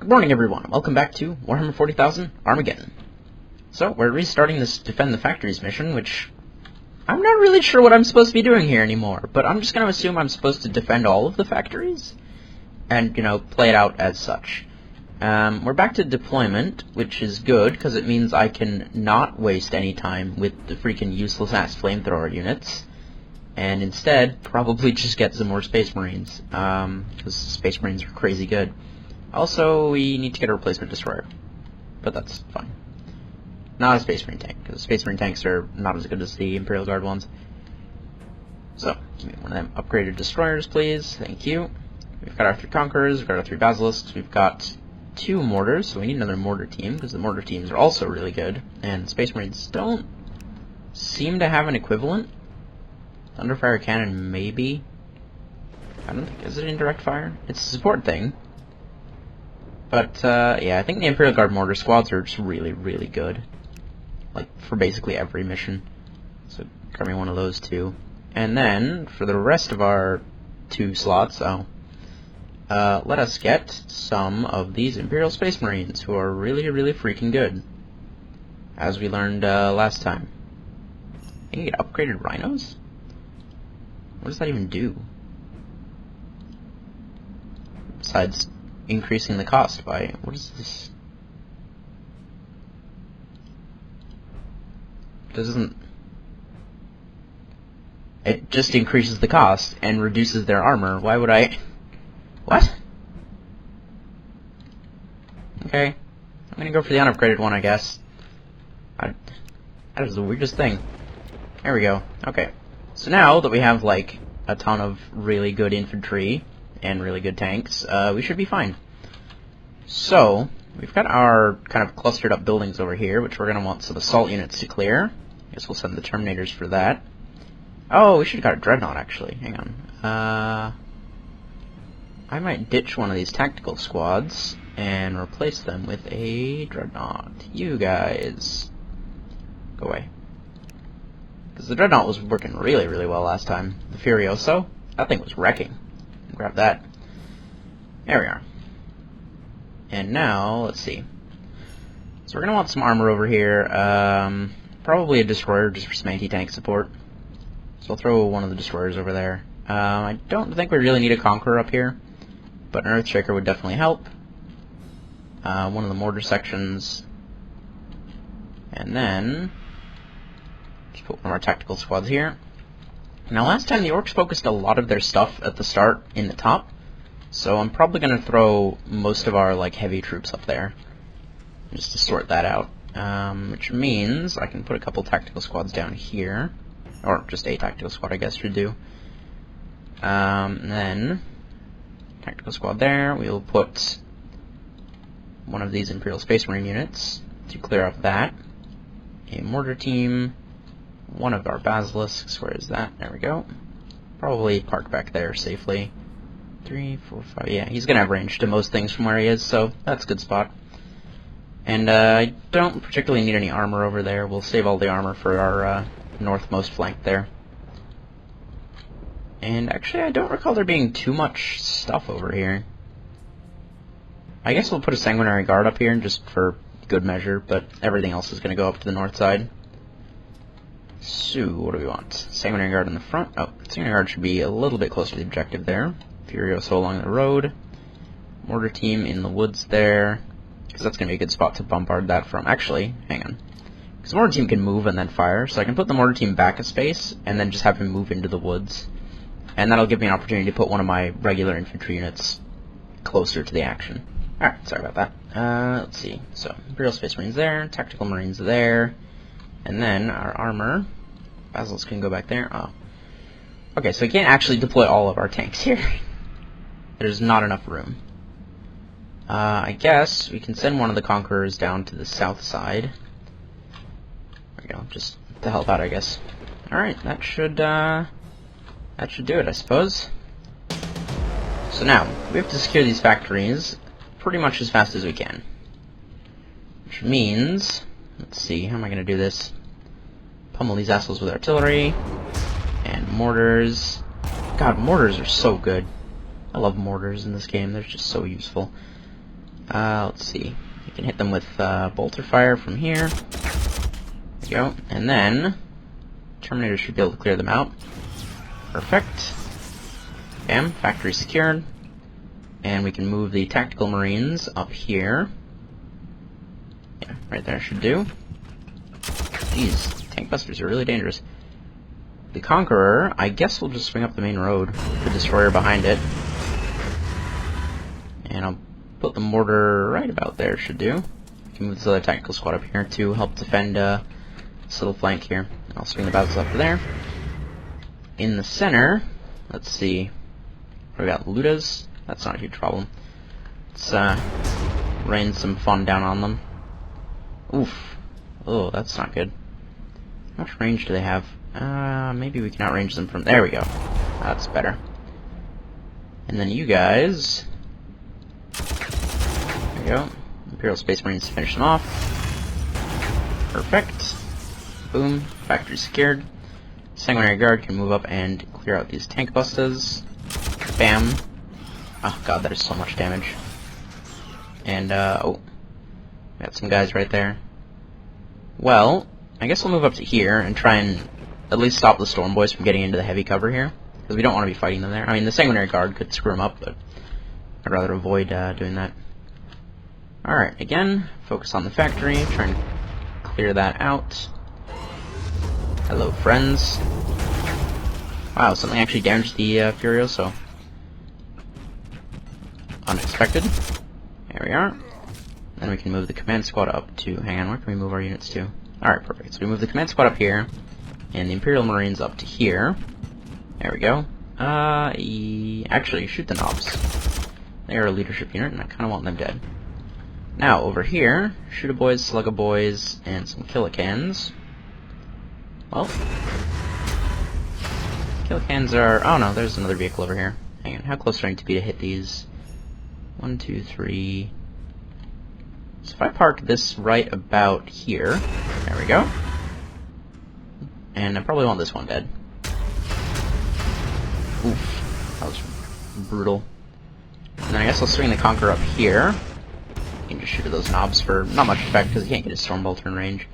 Good morning, everyone. Welcome back to Warhammer 40,000 Armageddon. So, we're restarting this Defend the Factories mission, which I'm not really sure what I'm supposed to be doing here anymore, but I'm just going to assume I'm supposed to defend all of the factories and, play it out as such. We're back to deployment, which is good, because it means I can not waste any time with the freaking useless-ass flamethrower units, and instead probably just get some more Space Marines, because Space Marines are crazy good. Also, we need to get a replacement destroyer, but that's fine. Not a Space Marine tank, because Space Marine tanks are not as good as the Imperial Guard ones. So, give me one of them upgraded destroyers, please. Thank you. We've got our 3 Conquerors, we've got our 3 Basilisks, we've got 2 Mortars, so we need another Mortar team, because the Mortar teams are also really good, and Space Marines don't seem to have an equivalent. Thunderfire Cannon, maybe. I don't think, is it indirect fire? It's a support thing. But, yeah, I think the Imperial Guard Mortar squads are just really, really good. Like, for basically every mission. So, grab me one of those too. And then, for the rest of our 2 slots, let us get some of these Imperial Space Marines, who are really, really freaking good. As we learned, last time. You can get upgraded rhinos? What does that even do? Besides increasing the cost by, what is this? It just increases the cost and reduces their armor. Why would I? What? Okay, I'm gonna go for the unupgraded one, I guess. That is the weirdest thing. There we go. Okay, so now that we have like a ton of really good infantry and really good tanks, we should be fine. So, we've got our kind of clustered up buildings over here, which we're going to want some assault units to clear. I guess we'll send the Terminators for that. Oh, we should have got a Dreadnought, actually. Hang on. I might ditch one of these tactical squads and replace them with a Dreadnought. You guys, go away. Because the Dreadnought was working really, really well last time. The Furioso, that thing was wrecking. Grab that. There we are. And now, let's see. So we're going to want some armor over here. Probably a destroyer just for some anti-tank support. So I'll throw one of the destroyers over there. I don't think we really need a Conqueror up here, but an Earthshaker would definitely help. One of the mortar sections. And then, just put one of our tactical squads here. Now, last time the orks focused a lot of their stuff at the start in the top, so I'm probably going to throw most of our heavy troops up there, just to sort that out. Which means I can put a couple tactical squads down here, or just a tactical squad, I guess, should do. And then tactical squad there. We'll put one of these Imperial Space Marine units to clear up that. A mortar team. One of our Basilisks, where is that? There we go. Probably park back there safely. 3, 4, 5, yeah, he's gonna have range to most things from where he is, so that's a good spot. And I don't particularly need any armor over there. We'll save all the armor for our northmost flank there. And actually, I don't recall there being too much stuff over here. I guess we'll put a Sanguinary Guard up here just for good measure, but everything else is gonna go up to the north side. So, what do we want? Sanguinary Guard in the front. Oh, Sanguinary Guard should be a little bit closer to the objective there. Furioso along the road. Mortar team in the woods there, because that's going to be a good spot to bombard that from. Actually, hang on. Because the mortar team can move and then fire, so I can put the mortar team back a space and then just have him move into the woods. And that'll give me an opportunity to put one of my regular infantry units closer to the action. Alright, sorry about that. Let's see. So, Imperial Space Marines there, Tactical Marines there. And then our armor, Basilisk can go back there. Oh. Okay, so we can't actually deploy all of our tanks here. There's not enough room. I guess we can send one of the Conquerors down to the south side. There we go, just to help out, I guess. Alright, that should do it, I suppose. So now, we have to secure these factories pretty much as fast as we can. Which means, let's see, how am I going to do this? Pummel these assholes with artillery and mortars. God, mortars are so good. I love mortars in this game. They're just so useful. Let's see. You can hit them with bolter fire from here. There we go. And then Terminator should be able to clear them out. Perfect. Bam. Factory secured. And we can move the tactical marines up here. Yeah, right there should do. These tank busters are really dangerous. The Conqueror, I guess we'll just swing up the main road with the destroyer behind it. And I'll put the mortar right about there, should do. I can move this other tactical squad up here to help defend this little flank here. I'll swing the battles up to there. In the center, let's see. We got Ludas. That's not a huge problem. Let's rain some fun down on them. Oof. Oh, that's not good. How much range do they have? Maybe we can outrange them from... There we go. That's better. And then you guys... There we go. Imperial Space Marines finish them off. Perfect. Boom. Factory secured. Sanguinary Guard can move up and clear out these tank busters. Bam. Oh god, that is so much damage. And, oh. We got some guys right there. Well, I guess we'll move up to here and try and at least stop the Storm Boys from getting into the heavy cover here. Because we don't want to be fighting them there. I mean, the Sanguinary Guard could screw them up, but I'd rather avoid doing that. Alright, again, focus on the factory, try and clear that out. Hello, friends. Wow, something actually damaged the Furioso. Unexpected. There we are. Then we can move the command squad up to... Hang on, where can we move our units to? Alright, perfect. So we move the command squad up here, and the Imperial Marines up to here. There we go. Actually, shoot the knobs. They are a leadership unit, and I kind of want them dead. Now, over here, Shoot-a-boys, Slug-a-boys, and some Killicans. Well... Killicans are... Oh no, there's another vehicle over here. Hang on, how close do I need to be to hit these? 1, 2, 3... So if I park this right about here, there we go. And I probably want this one dead. Oof, that was brutal. And then I guess I'll swing the Conqueror up here. You can just shoot at those knobs for not much effect because you can't get his Stormbolter in range.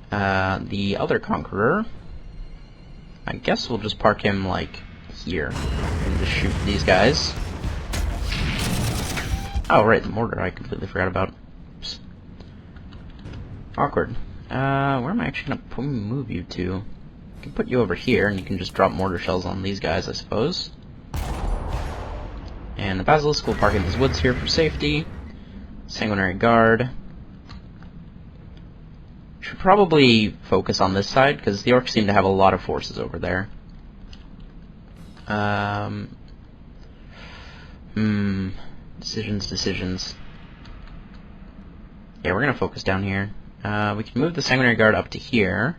The other Conqueror, I guess we'll just park him like here and just shoot these guys. Oh, right, the mortar I completely forgot about. Oops. Awkward. Where am I actually gonna move you to? I can put you over here, and you can just drop mortar shells on these guys, I suppose. And the Basilisk will park in these woods here for safety. Sanguinary Guard. Should probably focus on this side, because the orcs seem to have a lot of forces over there. Decisions. Yeah, we're gonna focus down here. We can move the Sanguinary Guard up to here.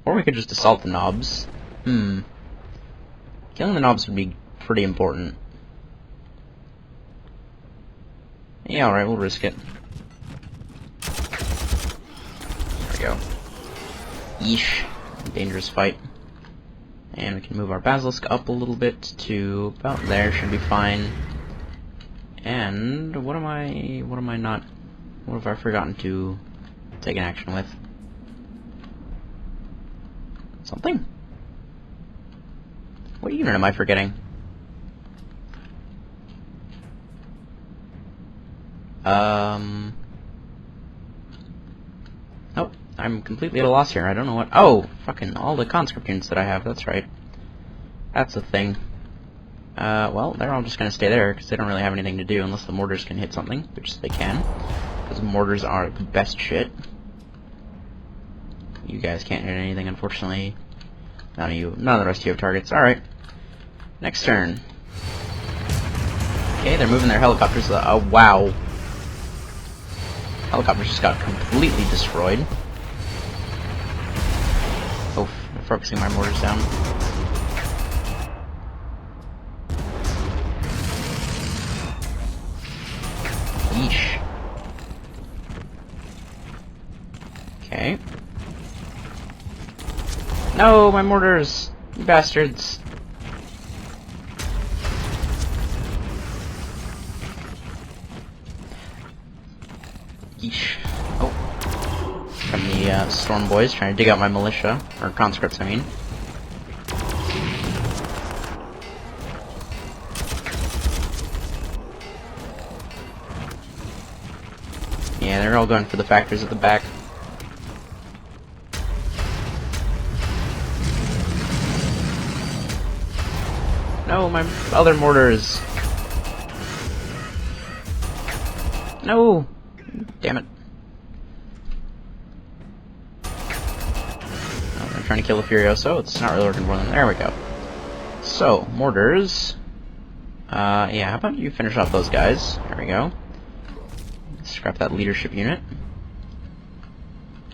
Or we could just assault the knobs. Killing the knobs would be pretty important. Yeah, alright, we'll risk it. There we go. Yeesh. Dangerous fight. And we can move our Basilisk up a little bit to about there, should be fine. And what have I forgotten to take an action with? Something? What unit am I forgetting? Nope, I'm completely at a loss here. I don't know what... Oh! Fucking all the conscript units that I have, that's right. That's the thing. Well, they're all just gonna stay there, because they don't really have anything to do unless the mortars can hit something, which they can. Because mortars are the best shit. You guys can't hit anything, unfortunately. None of the rest of you have targets. Alright. Next turn. Okay, they're moving their helicopters. Oh, wow. Helicopters just got completely destroyed. Oh, I'm focusing my mortars down. Yeesh. Okay. No, my mortars! You bastards! Yeesh. Oh. From the storm boys trying to dig out my militia. Or conscripts, I mean. Yeah, they're all going for the factories at the back. No, my other mortars. No! Damn it. Oh, they're trying to kill the Furioso. It's not really working for them. There we go. So, mortars. Yeah, how about you finish off those guys? There we go. Scrap that leadership unit.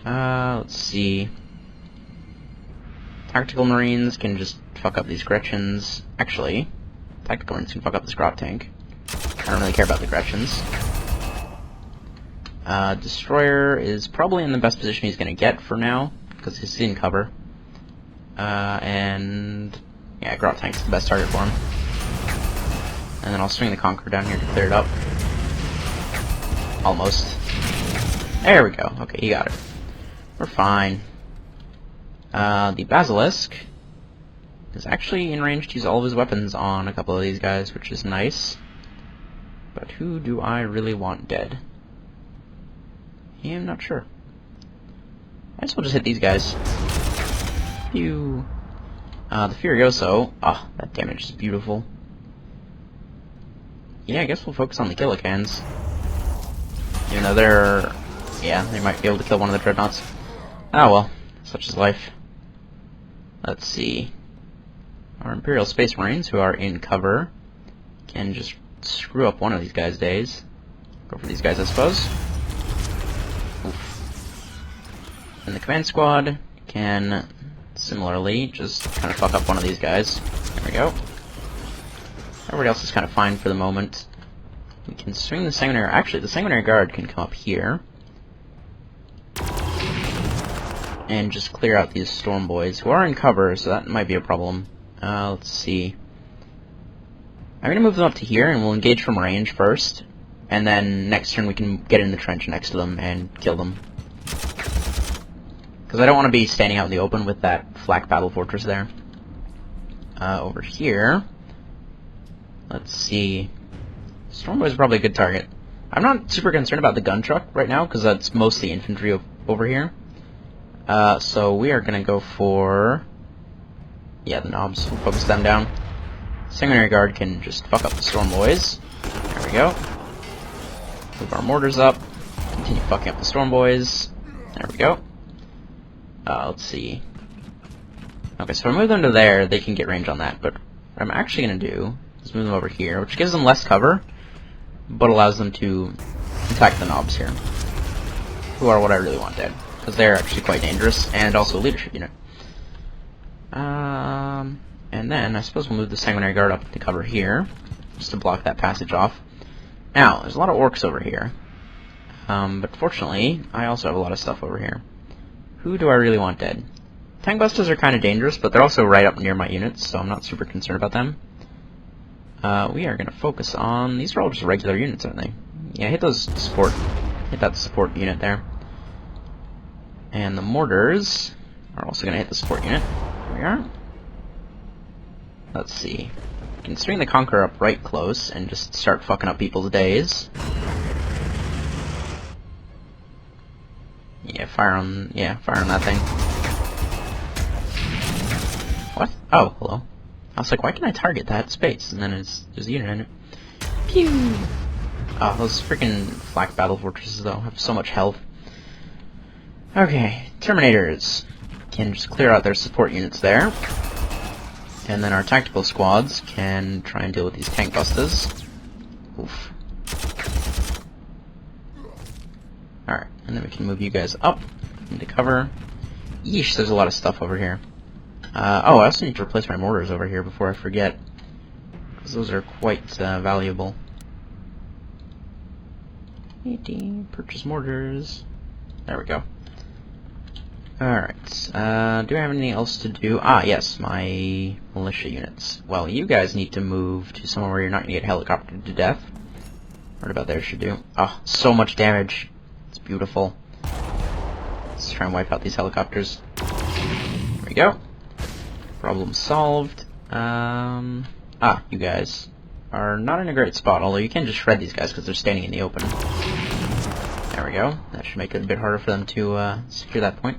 Let's see. Tactical Marines can just fuck up these Gretchens. Actually, Tactical Marines can fuck up this Grot tank. I don't really care about the Gretchens. Destroyer is probably in the best position he's gonna get for now, because he's in cover. And yeah, Grot tank's the best target for him. And then I'll swing the Conqueror down here to clear it up. Almost. There we go. Okay, he got it. We're fine. The Basilisk is actually in range to use all of his weapons on a couple of these guys, which is nice. But who do I really want dead? Yeah, I'm not sure. I guess we'll just hit these guys. Pew. The Furioso. Oh, that damage is beautiful. Yeah, I guess we'll focus on the Killicans. Even though they're... yeah, they might be able to kill one of the Dreadnoughts. Oh well, such is life. Let's see. Our Imperial Space Marines, who are in cover, can just screw up one of these guys' days. Go for these guys, I suppose. Oof. And the Command Squad can, similarly, just kind of fuck up one of these guys. There we go. Everybody else is kind of fine for the moment. We can swing the Sanguinary... actually, the Sanguinary Guard can come up here. And just clear out these Storm Boys, who are in cover, so that might be a problem. Let's see. I'm gonna move them up to here, and we'll engage from range first. And then next turn we can get in the trench next to them and kill them. Because I don't want to be standing out in the open with that flak battle fortress there. Over here... let's see... Storm Boys is probably a good target. I'm not super concerned about the gun truck right now, because that's mostly infantry over here. So we are going to go for... yeah, the knobs. We'll focus them down. Sanguinary Guard can just fuck up the Storm Boys. There we go. Move our mortars up. Continue fucking up the Storm Boys. There we go. Let's see. Okay, so if I move them to there, they can get range on that. But what I'm actually going to do is move them over here, which gives them less cover, but allows them to attack the knobs here, who are what I really want dead, because they're actually quite dangerous, and also a leadership unit. And then I suppose we'll move the Sanguinary Guard up to cover here, just to block that passage off. Now, there's a lot of orks over here, but fortunately, I also have a lot of stuff over here. Who do I really want dead? Tank busters are kind of dangerous, but they're also right up near my units, so I'm not super concerned about them. We are going to focus on... these are all just regular units, aren't they? Yeah, hit those support... hit that support unit there. And the mortars are also going to hit the support unit. Here we are. Let's see. We can swing the Conqueror up right close and just start fucking up people's days. Yeah, fire on that thing. What? Oh, hello. I was like, why can't I target that space? And then there's a unit in it. Pew! Oh, those freaking flak battle fortresses, though, have so much health. Okay, Terminators can just clear out their support units there. And then our tactical squads can try and deal with these tank busters. Oof. Alright, and then we can move you guys up into cover. Yeesh, there's a lot of stuff over here. Oh, I also need to replace my mortars over here before I forget, because those are quite valuable. Purchase mortars. There we go. Alright, do I have anything else to do? Ah, yes, my militia units. Well, you guys need to move to somewhere where you're not going to get helicoptered to death. Right about there should do. Oh, so much damage. It's It's beautiful. Let's try and wipe out these helicopters. There we go. Problem solved. You guys are not in a great spot, although you can just shred these guys because they're standing in the open. There we go. That should make it a bit harder for them to secure that point.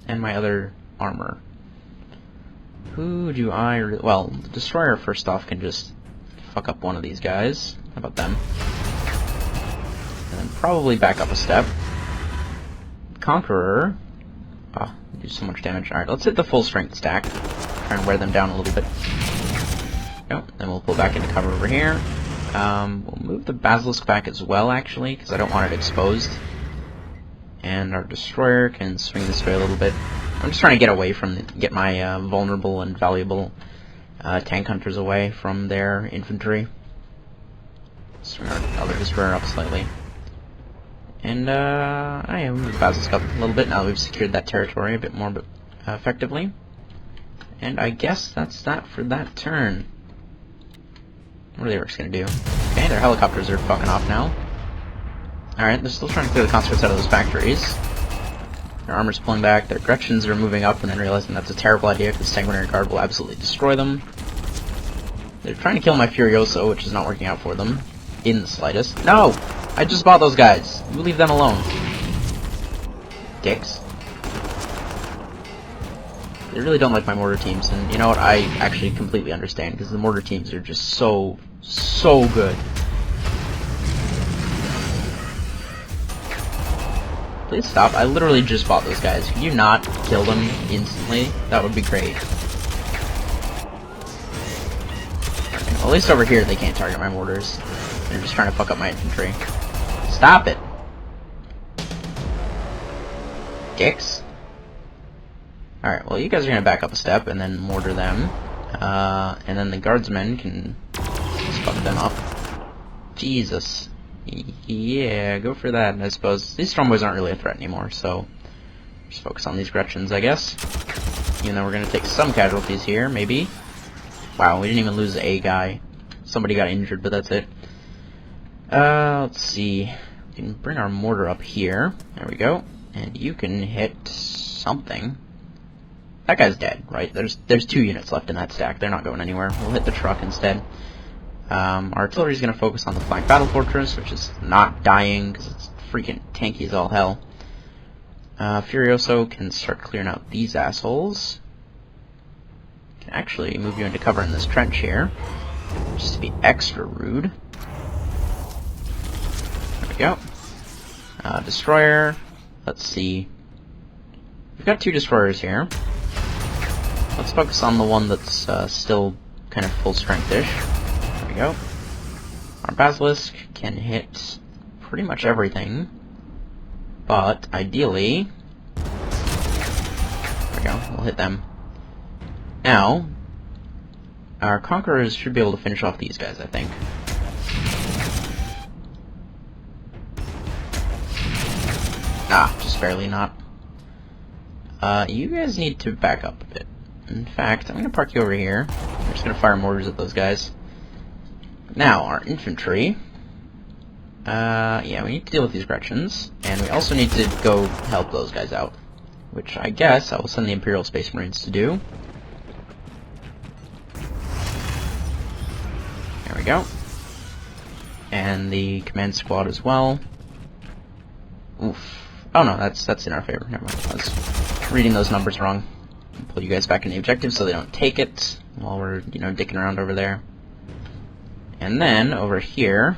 And my other armor. Who do I... well, the Destroyer, first off, can just fuck up one of these guys. How about them? And then probably back up a step. Conqueror... do so much damage. Alright, let's hit the full strength stack. Try and wear them down a little bit. Then we'll pull back into cover over here. We'll move the Basilisk back as well, actually, because I don't want it exposed. And our Destroyer can swing this way a little bit. I'm just trying to get away from get my vulnerable and valuable tank hunters away from their infantry. Swing our other Destroyer up slightly. And I am move the Basilisk up a little bit now that we've secured that territory a bit more effectively. And I guess that's that for that turn. What are the orks gonna do? Okay, their helicopters are fucking off now. Alright, they're still trying to clear the conscripts out of those factories. Their armor's pulling back, their Gretchens are moving up and then realizing that's a terrible idea because the Sanguinary Guard will absolutely destroy them. They're trying to kill my Furioso, which is not working out for them in the slightest. No! I just bought those guys! You leave them alone. Dicks. They really don't like my mortar teams, and you know what, I actually completely understand, because the mortar teams are just so good. Please stop, I literally just bought those guys. Could you not kill them instantly? That would be great. Well, at least over here they can't target my mortars. They're just trying to fuck up my infantry. Stop it! Dicks. Alright, well you guys are gonna back up a step and then mortar them. And then the guardsmen can just fuck them up. Jesus. Yeah, go for that, I suppose. These Stromboys aren't really a threat anymore, so just focus on these Gretchens, I guess. Even though we're gonna take some casualties here, maybe. Wow, we didn't even lose a guy. Somebody got injured, but that's it. Let's see. We can bring our mortar up here. There we go. And you can hit something. That guy's dead, right? There's 2 units left in that stack. They're not going anywhere. We'll hit the truck instead. Our artillery is going to focus on the flank battle fortress, which is not dying because it's freaking tanky as all hell. Furioso can start clearing out these assholes. Can actually move you into cover in this trench here, just to be extra rude. There we go. Destroyer. Let's see. We've got 2 destroyers here. Let's focus on the one that's still kind of full strength-ish. There we go. Our Basilisk can hit pretty much everything, but ideally, there we go, we'll hit them. Now, our Conquerors should be able to finish off these guys, I think. Just barely not. You guys need to back up a bit. In fact, I'm going to park you over here. I'm just going to fire mortars at those guys. Now, our infantry. Yeah, we need to deal with these Gretchens. And we also need to go help those guys out. Which I guess I will send the Imperial Space Marines to do. There we go. And the command squad as well. Oof. Oh no, that's in our favor. Never mind. I was reading those numbers wrong. Pull you guys back in the objective so they don't take it while we're, you know, dicking around over there. And then over here,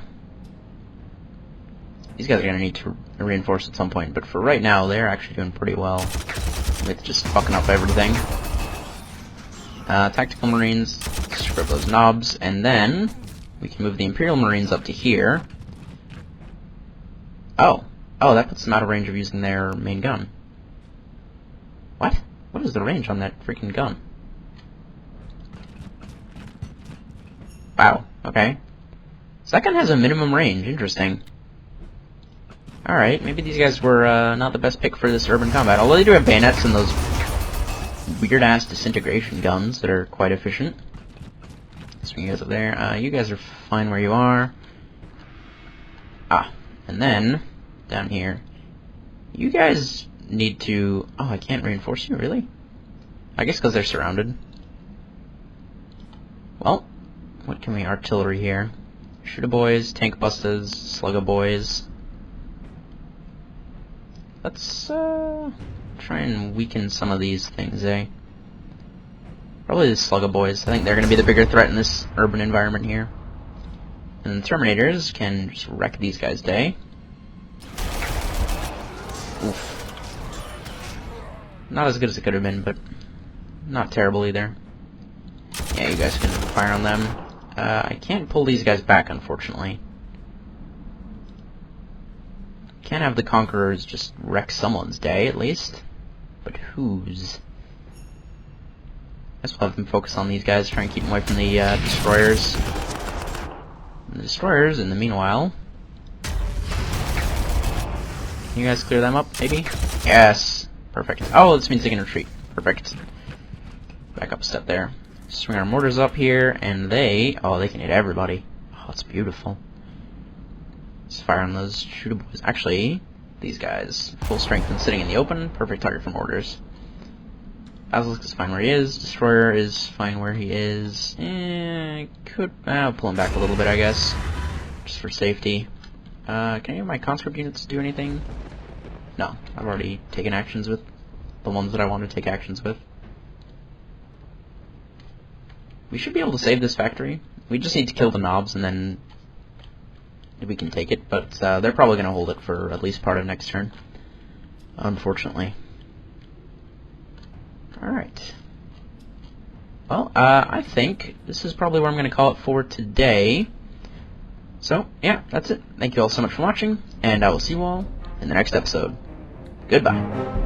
these guys are gonna need to reinforce at some point, but for right now they're actually doing pretty well with just fucking up everything. Tactical Marines, scrub those knobs, and then we can move the Imperial Marines up to here. Oh, that puts them out of range of using their main gun. What? What is the range on that freaking gun? Wow, okay. So that gun has a minimum range, interesting. Alright, maybe these guys were not the best pick for this urban combat, although they do have bayonets and those weird-ass disintegration guns that are quite efficient. Swing you guys up there. You guys are fine where you are. And then, down here, You guys need to... Oh, I can't reinforce you, really? I guess because they're surrounded. Well, what can we artillery here? Shooter boys, tank busters, slugger boys. Let's try and weaken some of these things, eh? Probably the slugger boys. I think they're going to be the bigger threat in this urban environment here. And the Terminators can just wreck these guys' day. Oof. Not as good as it could have been, but not terrible either. Yeah, you guys can fire on them. I can't pull these guys back, unfortunately. Can't have the Conquerors just wreck someone's day, at least. But whose? Guess we'll have them focus on these guys, try and keep them away from the Destroyers. And the Destroyers, in the meanwhile... Can you guys clear them up, maybe? Yes! Perfect. Oh, this means they can retreat. Perfect. Back up a step there. Swing our mortars up here, and they... Oh, they can hit everybody. Oh, it's beautiful. Let's fire on those shooter boys. Actually, these guys. Full strength and sitting in the open. Perfect target for mortars. Basilisk is fine where he is. Destroyer is fine where he is. Could... I'll pull him back a little bit, I guess. Just for safety. Can any of my conscript units do anything? No. I've already taken actions with the ones that I want to take actions with. We should be able to save this factory. We just need to kill the knobs and then we can take it, but they're probably going to hold it for at least part of next turn, unfortunately. Alright. Well, I think this is probably where I'm going to call it for today. So, yeah, that's it. Thank you all so much for watching, and I will see you all in the next episode. Goodbye.